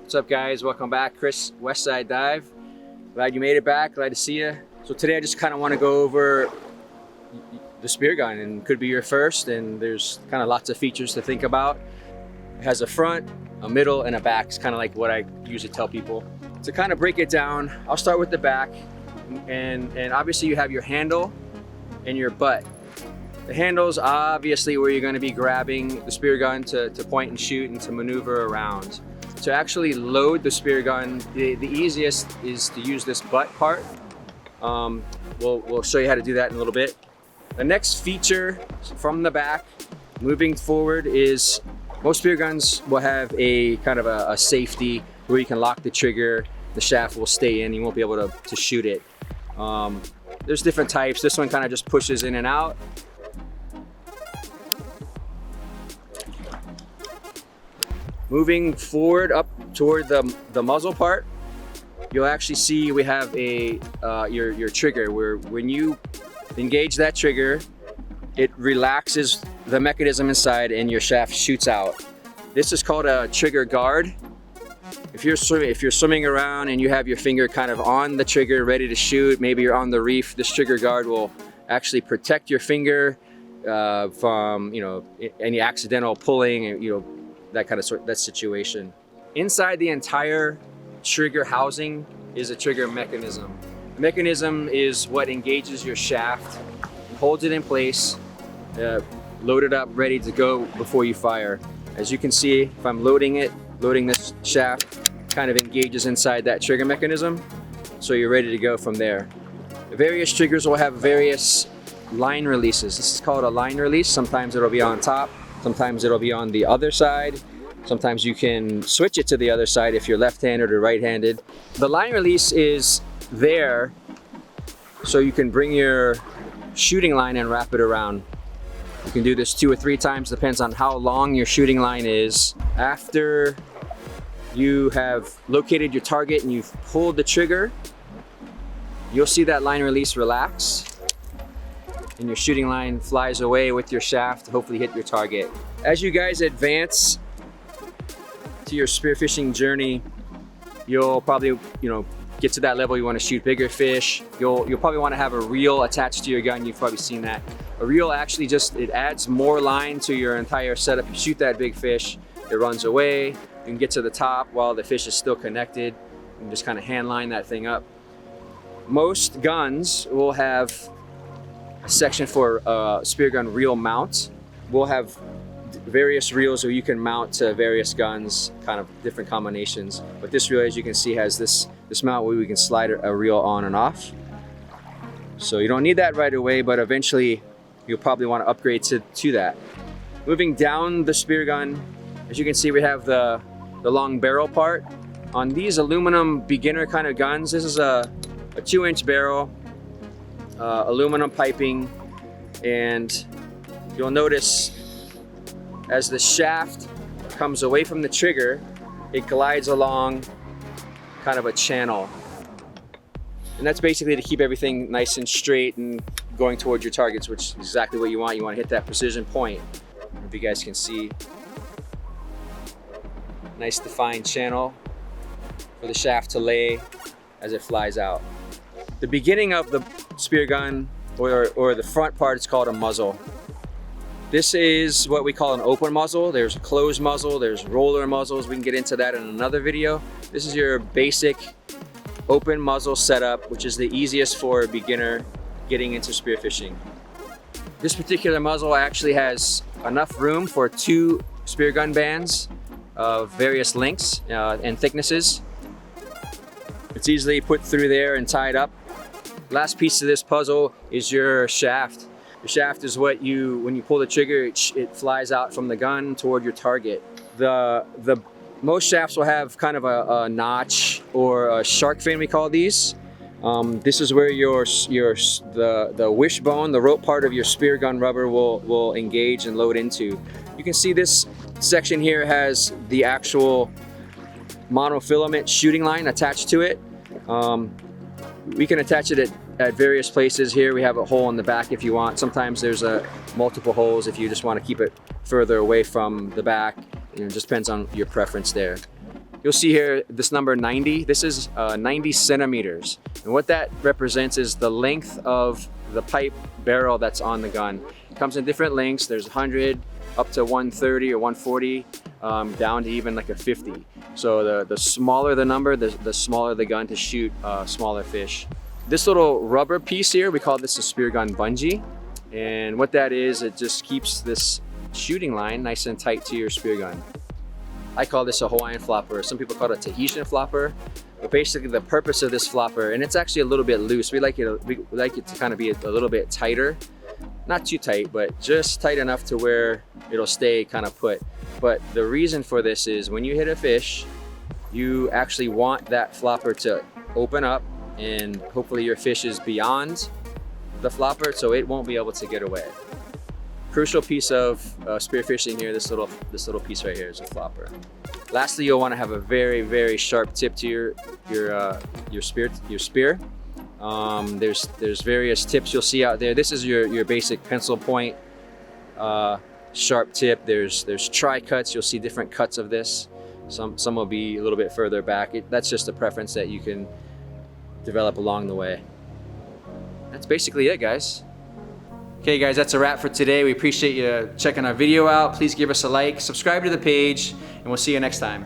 What's up, guys? Welcome back. Chris, Westside Dive. Glad you made it back. Glad to see you. So today I just kind of want to go over the spear gun, and could be your first, and there's kind of lots of features to think about. It has a front, a middle, and a back. It's kind of like what I usually tell people. To kind of break it down, I'll start with the back, and obviously you have your handle and your butt. The handle's obviously where you're going to be grabbing the spear gun to point and shoot and to maneuver around. To actually load the spear gun, the easiest is to use this butt part. We'll show you how to do that in a little bit. The next feature from the back, moving forward, is most spear guns will have a kind of a safety where you can lock the trigger, the shaft will stay in, you won't be able to shoot it. There's different types. This one kind of just pushes in and out. Moving forward up toward the muzzle part, you'll actually see we have your trigger, where when you engage that trigger, it relaxes the mechanism inside and your shaft shoots out. This is called a trigger guard. If you're swimming around and you have your finger kind of on the trigger ready to shoot, maybe you're on the reef, this trigger guard will actually protect your finger from any accidental pulling, that situation. Inside the entire trigger housing is a trigger mechanism. The mechanism is what engages your shaft, holds it in place, loaded up, ready to go before you fire. As you can see, if I'm loading this shaft, kind of engages inside that trigger mechanism, so you're ready to go from there. The various triggers will have various line releases. This is called a line release. Sometimes it'll be on top, sometimes it'll be on the other side. Sometimes you can switch it to the other side if you're left-handed or right-handed. The line release is there so you can bring your shooting line and wrap it around. You can do this 2 or 3 times, depends on how long your shooting line is. After you have located your target and you've pulled the trigger, you'll see that line release relax, and your shooting line flies away with your shaft to hopefully hit your target. As you guys advance to your spearfishing journey, you'll probably get to that level. You want to shoot bigger fish. You'll probably want to have a reel attached to your gun. You've probably seen that. A reel actually it adds more line to your entire setup. You shoot that big fish, it runs away. You can get to the top while the fish is still connected. You can just kind of hand line that thing up. Most guns will have a section for spear gun reel mount. We'll have various reels where you can mount to various guns, kind of different combinations. But this reel, as you can see, has this mount where we can slide a reel on and off. So you don't need that right away, but eventually you'll probably want to upgrade to that. Moving down the spear gun, as you can see, we have the long barrel part. On these aluminum beginner kind of guns, this is a 2-inch barrel, aluminum piping, and you'll notice as the shaft comes away from the trigger, it glides along kind of a channel. And that's basically to keep everything nice and straight and going towards your targets, which is exactly what you want. You want to hit that precision point. If you guys can see, nice defined channel for the shaft to lay as it flies out. The beginning of the spear gun, or the front part, is called a muzzle. This is what we call an open muzzle. There's a closed muzzle, there's roller muzzles. We can get into that in another video. This is your basic open muzzle setup, which is the easiest for a beginner getting into spearfishing. This particular muzzle actually has enough room for 2 spear gun bands of various lengths and thicknesses. It's easily put through there and tied up. Last piece of this puzzle is your shaft. The shaft is what when you pull the trigger, it flies out from the gun toward your target. Most shafts will have kind of a notch or a shark fin, we call these. This is where the wishbone, the rope part of your spear gun rubber will engage and load into. You can see this section here has the actual monofilament shooting line attached to it. We can attach it at various places. Here we have a hole in the back if you want. Sometimes there's multiple holes if you just want to keep it further away from the back. It just depends on your preference there. You'll see here this number 90. This is 90 centimeters. And what that represents is the length of the pipe barrel that's on the gun. It comes in different lengths. There's 100 up to 130 or 140, down to even like a 50. So the smaller the number, the smaller the gun to shoot smaller fish. This little rubber piece here, we call this a spear gun bungee. And what that is, it just keeps this shooting line nice and tight to your spear gun. I call this a Hawaiian flopper. Some people call it a Tahitian flopper. But basically the purpose of this flopper, and it's actually a little bit loose. We like it to kind of be a little bit tighter. Not too tight, but just tight enough to where it'll stay kind of put. But the reason for this is when you hit a fish, you actually want that flopper to open up, and hopefully your fish is beyond the flopper so it won't be able to get away. Crucial piece of spearfishing here, this little piece right here is a flopper. Lastly, you'll want to have a very, very sharp tip to your spear. There's various tips you'll see out there. This is your basic pencil point sharp tip. There's tri-cuts. You'll see different cuts of this. Some will be a little bit further back. That's just a preference that you can develop along the way. That's basically it, guys. Okay guys, that's a wrap for today. We appreciate you checking our video out. Please give us a like, subscribe to the page, and we'll see you next time.